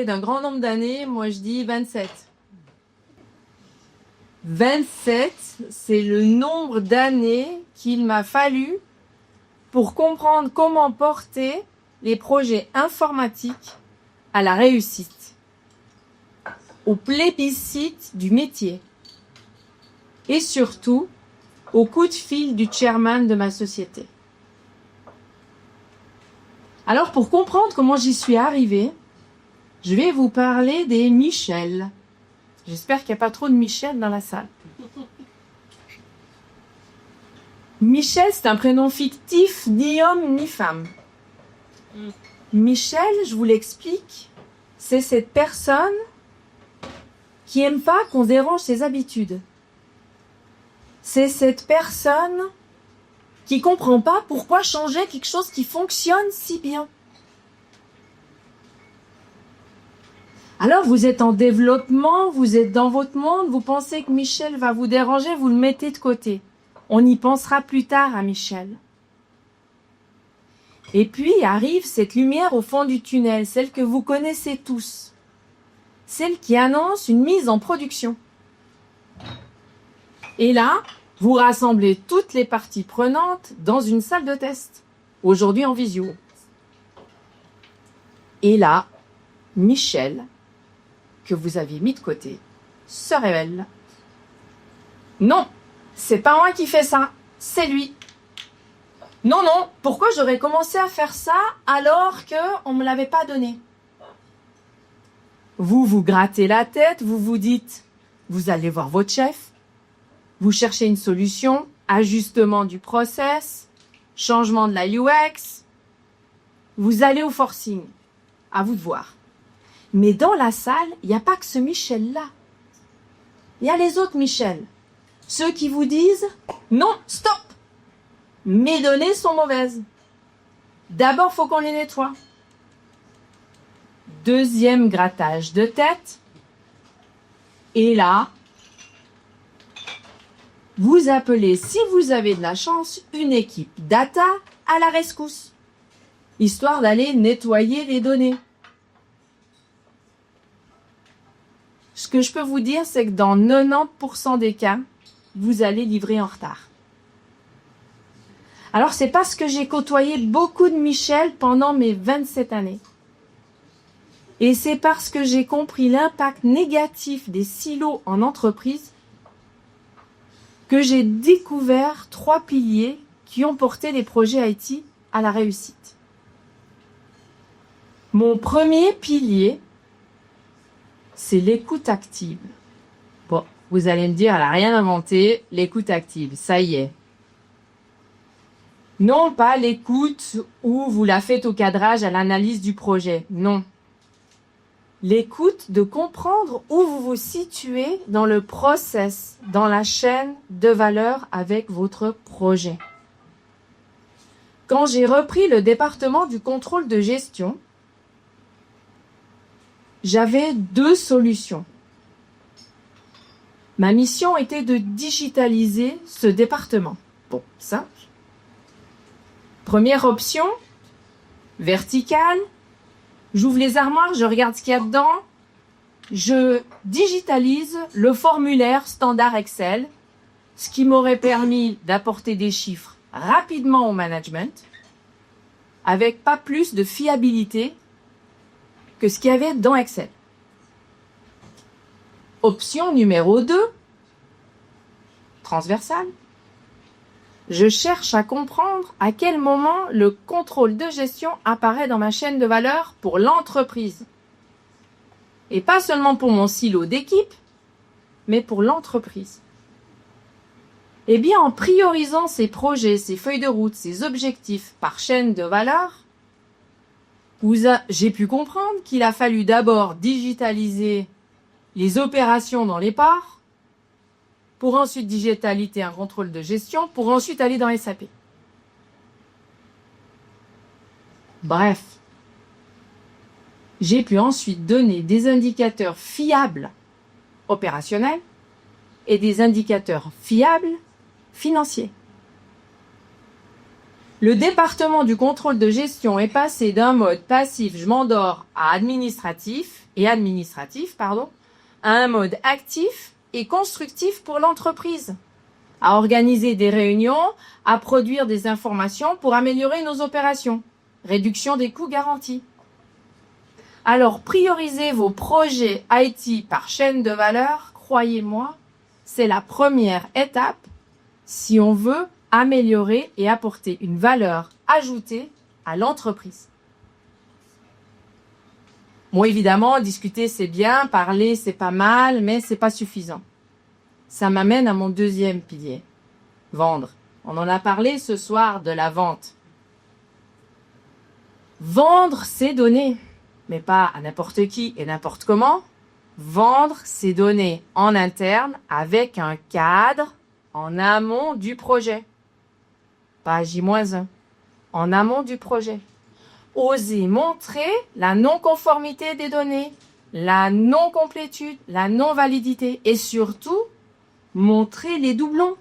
parler d'un grand nombre d'années, moi je dis 27. 27, c'est le nombre d'années qu'il m'a fallu pour comprendre comment porter les projets informatiques à la réussite, au plébiscite du métier et surtout au coup de fil du chairman de ma société. Alors pour comprendre comment j'y suis arrivée, je vais vous parler des Michel. J'espère qu'il n'y a pas trop de Michel dans la salle. Michel, c'est un prénom fictif, ni homme ni femme. Michel, je vous l'explique, c'est cette personne qui n'aime pas qu'on dérange ses habitudes. C'est cette personne qui ne comprend pas pourquoi changer quelque chose qui fonctionne si bien. Alors vous êtes en développement, vous êtes dans votre monde, vous pensez que Michel va vous déranger, vous le mettez de côté. On y pensera plus tard à Michel. Et puis arrive cette lumière au fond du tunnel, celle que vous connaissez tous. Celle qui annonce une mise en production. Et là, vous rassemblez toutes les parties prenantes dans une salle de test, aujourd'hui en visio. Et là, Michel, que vous aviez mis de côté, se révèle. Non, c'est pas moi qui fais ça, c'est lui. Non, pourquoi j'aurais commencé à faire ça alors qu'on ne me l'avait pas donné? Vous vous grattez la tête, vous vous dites, vous allez voir votre chef, vous cherchez une solution, ajustement du process, changement de la UX, vous allez au forcing, à vous de voir. Mais dans la salle, il n'y a pas que ce Michel-là. Il y a les autres Michel. Ceux qui vous disent « Non, stop ! Mes données sont mauvaises. D'abord, il faut qu'on les nettoie. » Deuxième grattage de tête. Et là, vous appelez, si vous avez de la chance, une équipe data à la rescousse, histoire d'aller nettoyer les données. Ce que je peux vous dire, c'est que dans 90% des cas, vous allez livrer en retard. Alors, c'est parce que j'ai côtoyé beaucoup de Michel pendant mes 27 années. Et c'est parce que j'ai compris l'impact négatif des silos en entreprise que j'ai découvert 3 piliers qui ont porté les projets IT à la réussite. Mon premier pilier, c'est l'écoute active. Bon, vous allez me dire, elle n'a rien inventé, l'écoute active, ça y est. Non, pas l'écoute où vous la faites au cadrage, à l'analyse du projet, non. L'écoute de comprendre où vous vous situez dans le process, dans la chaîne de valeur avec votre projet. Quand j'ai repris le département du contrôle de gestion, j'avais 2 solutions. Ma mission était de digitaliser ce département. Bon, simple. Première option, verticale. J'ouvre les armoires, je regarde ce qu'il y a dedans. Je digitalise le formulaire standard Excel, ce qui m'aurait permis d'apporter des chiffres rapidement au management, avec pas plus de fiabilité que ce qu'il y avait dans Excel. Option numéro 2, transversale. Je cherche à comprendre à quel moment le contrôle de gestion apparaît dans ma chaîne de valeur pour l'entreprise. Et pas seulement pour mon silo d'équipe, mais pour l'entreprise. Eh bien, en priorisant ces projets, ces feuilles de route, ces objectifs par chaîne de valeur, j'ai pu comprendre qu'il a fallu d'abord digitaliser les opérations dans les ports, pour ensuite digitaliser un contrôle de gestion, pour ensuite aller dans SAP. Bref, j'ai pu ensuite donner des indicateurs fiables opérationnels et des indicateurs fiables financiers. Le département du contrôle de gestion est passé d'un mode passif, je m'endors, à administratif, à un mode actif et constructif pour l'entreprise, à organiser des réunions, à produire des informations pour améliorer nos opérations, réduction des coûts garantis. Alors, priorisez vos projets IT par chaîne de valeur, croyez-moi, c'est la première étape si on veut améliorer et apporter une valeur ajoutée à l'entreprise. Bon, évidemment, discuter c'est bien, parler c'est pas mal, mais c'est pas suffisant. Ça m'amène à mon deuxième pilier, vendre. On en a parlé ce soir de la vente. Vendre, c'est donner, mais pas à n'importe qui et n'importe comment. Vendre, c'est donner en interne avec un cadre en amont du projet. Pas J-1, en amont du projet. Oser montrer la non-conformité des données, la non-complétude, la non-validité et surtout, montrer les doublons.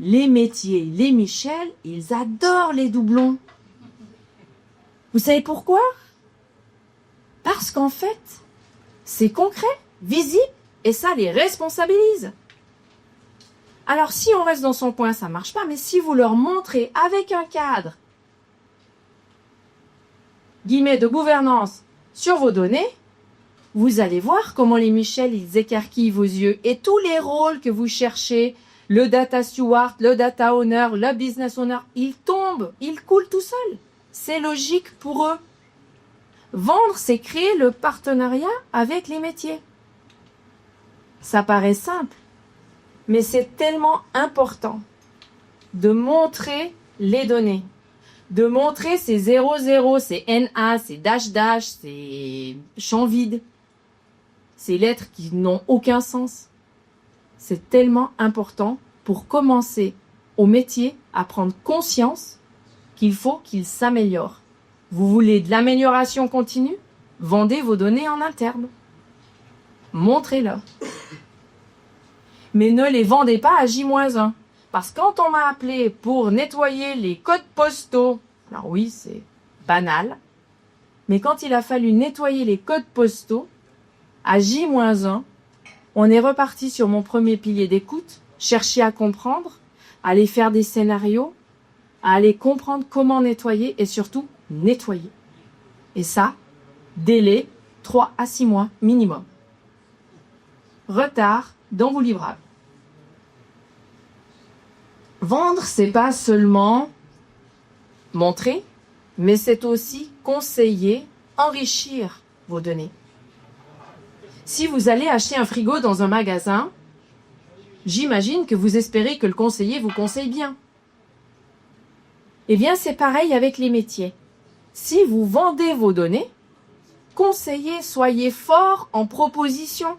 Les métiers, les Michel, ils adorent les doublons. Vous savez pourquoi? Parce qu'en fait, c'est concret, visible et ça les responsabilise. Alors si on reste dans son coin, ça marche pas, mais si vous leur montrez avec un cadre, guillemets de gouvernance, sur vos données, vous allez voir comment les Michel, ils écarquillent vos yeux et tous les rôles que vous cherchez, le data steward, le data owner, le business owner, ils tombent, ils coulent tout seuls. C'est logique pour eux. Vendre, c'est créer le partenariat avec les métiers. Ça paraît simple, mais c'est tellement important de montrer les données, de montrer ces 00, ces NA, ces dash, ces champs vides, ces lettres qui n'ont aucun sens. C'est tellement important pour commencer au métier à prendre conscience qu'il faut qu'il s'améliore. Vous voulez de l'amélioration continue? Vendez vos données en interne. Montrez-le. Mais ne les vendez pas à J-1. Parce que quand on m'a appelé pour nettoyer les codes postaux, alors oui, c'est banal, mais quand il a fallu nettoyer les codes postaux, à J-1, on est reparti sur mon premier pilier d'écoute, chercher à comprendre, aller faire des scénarios, à aller comprendre comment nettoyer et surtout nettoyer. Et ça, délai 3 à 6 mois minimum. Retard dans vos livrables. Vendre, c'est pas seulement montrer, mais c'est aussi conseiller, enrichir vos données. Si vous allez acheter un frigo dans un magasin, j'imagine que vous espérez que le conseiller vous conseille bien. Eh bien, c'est pareil avec les métiers. Si vous vendez vos données, conseillez, soyez fort en proposition.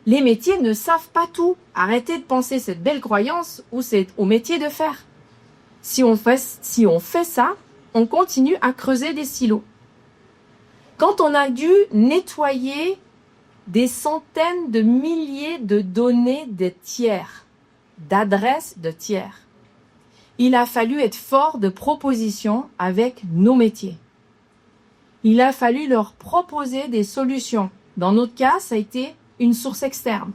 Les métiers ne savent pas tout. Arrêtez de penser cette belle croyance où c'est au métier de faire. Si on fait ça, on continue à creuser des silos. Quand on a dû nettoyer des centaines de milliers de données de tiers, d'adresses de tiers, il a fallu être fort de proposition avec nos métiers. Il a fallu leur proposer des solutions. Dans notre cas, ça a été une source externe.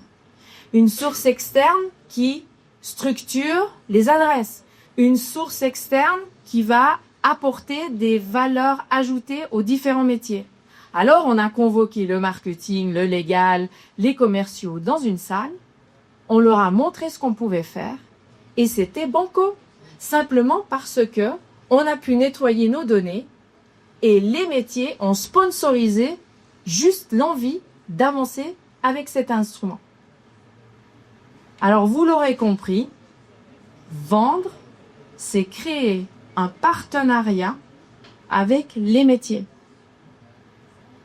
Une source externe qui structure les adresses. Une source externe qui va apporter des valeurs ajoutées aux différents métiers. Alors, on a convoqué le marketing, le légal, les commerciaux dans une salle. On leur a montré ce qu'on pouvait faire et c'était banco. Simplement parce que on a pu nettoyer nos données et les métiers ont sponsorisé juste l'envie d'avancer avec cet instrument. Alors, vous l'aurez compris, vendre, c'est créer un partenariat avec les métiers.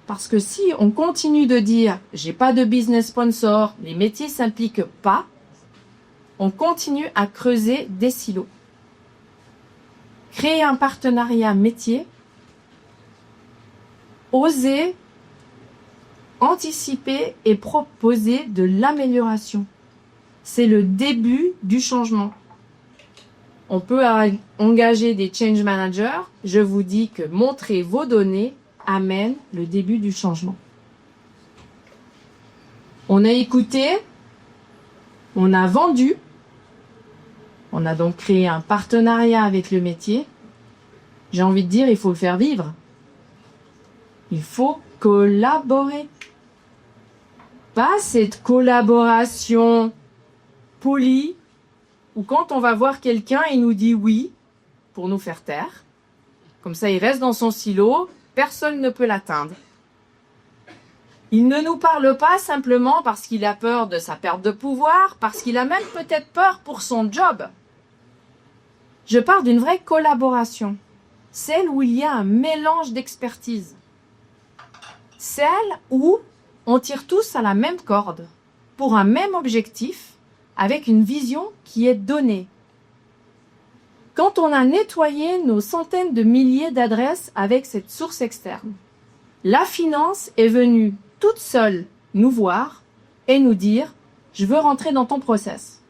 Parce que si on continue de dire « j'ai pas de business sponsor, les métiers s'impliquent pas », on continue à creuser des silos. Créer un partenariat métier, oser anticiper et proposer de l'amélioration. C'est le début du changement. On peut engager des change managers. Je vous dis que montrer vos données amène le début du changement. On a écouté, on a vendu, on a donc créé un partenariat avec le métier. J'ai envie de dire, il faut le faire vivre. Il faut collaborer. Pas cette collaboration polie où quand on va voir quelqu'un, il nous dit oui pour nous faire taire. Comme ça, il reste dans son silo, personne ne peut l'atteindre. Il ne nous parle pas simplement parce qu'il a peur de sa perte de pouvoir, parce qu'il a même peut-être peur pour son job. Je parle d'une vraie collaboration, celle où il y a un mélange d'expertise, celle où on tire tous à la même corde, pour un même objectif, avec une vision qui est donnée. Quand on a nettoyé nos centaines de milliers d'adresses avec cette source externe, la finance est venue toute seule nous voir et nous dire « Je veux rentrer dans ton process ».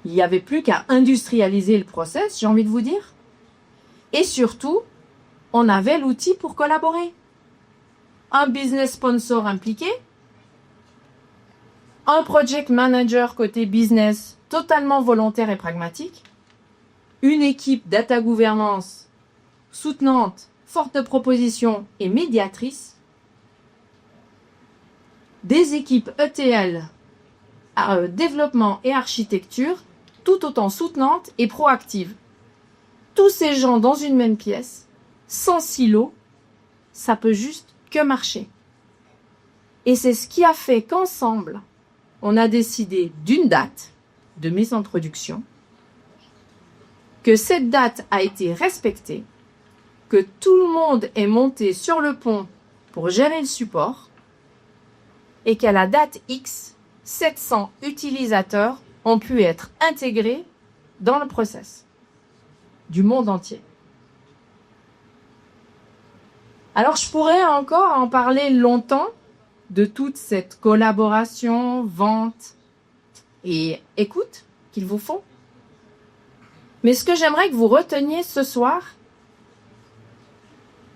Il n'y avait plus qu'à industrialiser le process, j'ai envie de vous dire. Et surtout, on avait l'outil pour collaborer. Un business sponsor impliqué, un project manager côté business totalement volontaire et pragmatique, une équipe data gouvernance soutenante, forte de propositions et médiatrice, des équipes ETL, développement et architecture, tout autant soutenantes et proactives. Tous ces gens dans une même pièce, sans silo, ça peut juste que marcher. Et c'est ce qui a fait qu'ensemble, on a décidé d'une date de mise en production, que cette date a été respectée, que tout le monde est monté sur le pont pour gérer le support, et qu'à la date X, 700 utilisateurs ont pu être intégrés dans le process du monde entier. Alors, je pourrais encore en parler longtemps de toute cette collaboration, vente et écoute qu'ils vous font. Mais ce que j'aimerais que vous reteniez ce soir,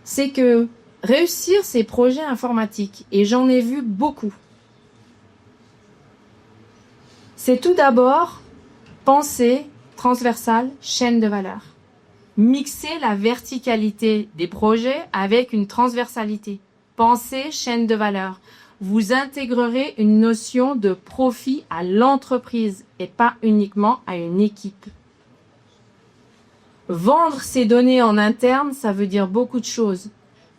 c'est que réussir ces projets informatiques, et j'en ai vu beaucoup, c'est tout d'abord penser transversale, chaîne de valeur. Mixer la verticalité des projets avec une transversalité. Pensez chaîne de valeur. Vous intégrerez une notion de profit à l'entreprise et pas uniquement à une équipe. Vendre ces données en interne, ça veut dire beaucoup de choses.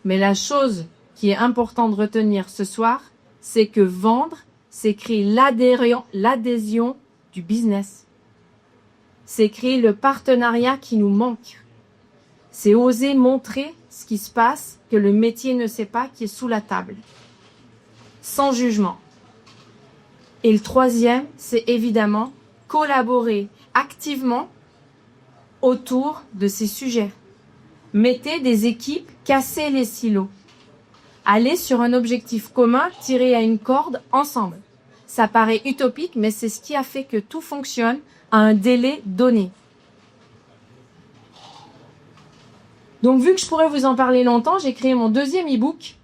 Mais la chose qui est importante de retenir ce soir, c'est que vendre, c'est créer l'adhésion du business. C'est créer le partenariat qui nous manque. C'est oser montrer ce qui se passe, que le métier ne sait pas, qui est sous la table. Sans jugement. Et le troisième, c'est évidemment collaborer activement autour de ces sujets. Mettez des équipes, cassez les silos. Allez sur un objectif commun, tirez à une corde ensemble. Ça paraît utopique, mais c'est ce qui a fait que tout fonctionne à un délai donné. Donc, vu que je pourrais vous en parler longtemps, j'ai créé mon deuxième e-book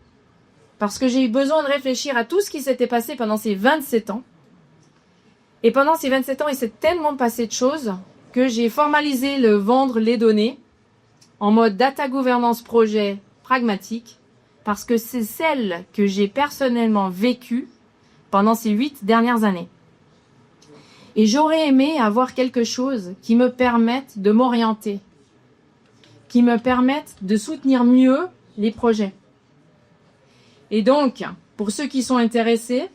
parce que j'ai eu besoin de réfléchir à tout ce qui s'était passé pendant ces 27 ans. Et pendant ces 27 ans, il s'est tellement passé de choses que j'ai formalisé le vendre les données en mode data governance projet pragmatique parce que c'est celle que j'ai personnellement vécue pendant ces 8 dernières années. Et j'aurais aimé avoir quelque chose qui me permette de m'orienter, qui me permettent de soutenir mieux les projets. Et donc, pour ceux qui sont intéressés,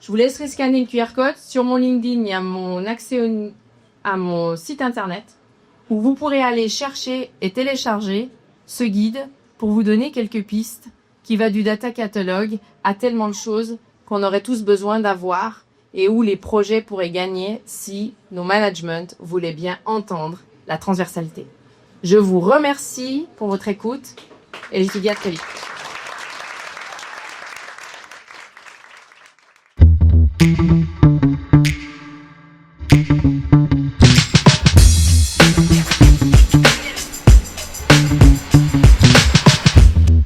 je vous laisserai scanner le QR code. Sur mon LinkedIn, il y a mon accès à mon site internet où vous pourrez aller chercher et télécharger ce guide pour vous donner quelques pistes qui va du data catalogue à tellement de choses qu'on aurait tous besoin d'avoir et où les projets pourraient gagner si nos managements voulaient bien entendre la transversalité. Je vous remercie pour votre écoute et je vous dis à très vite.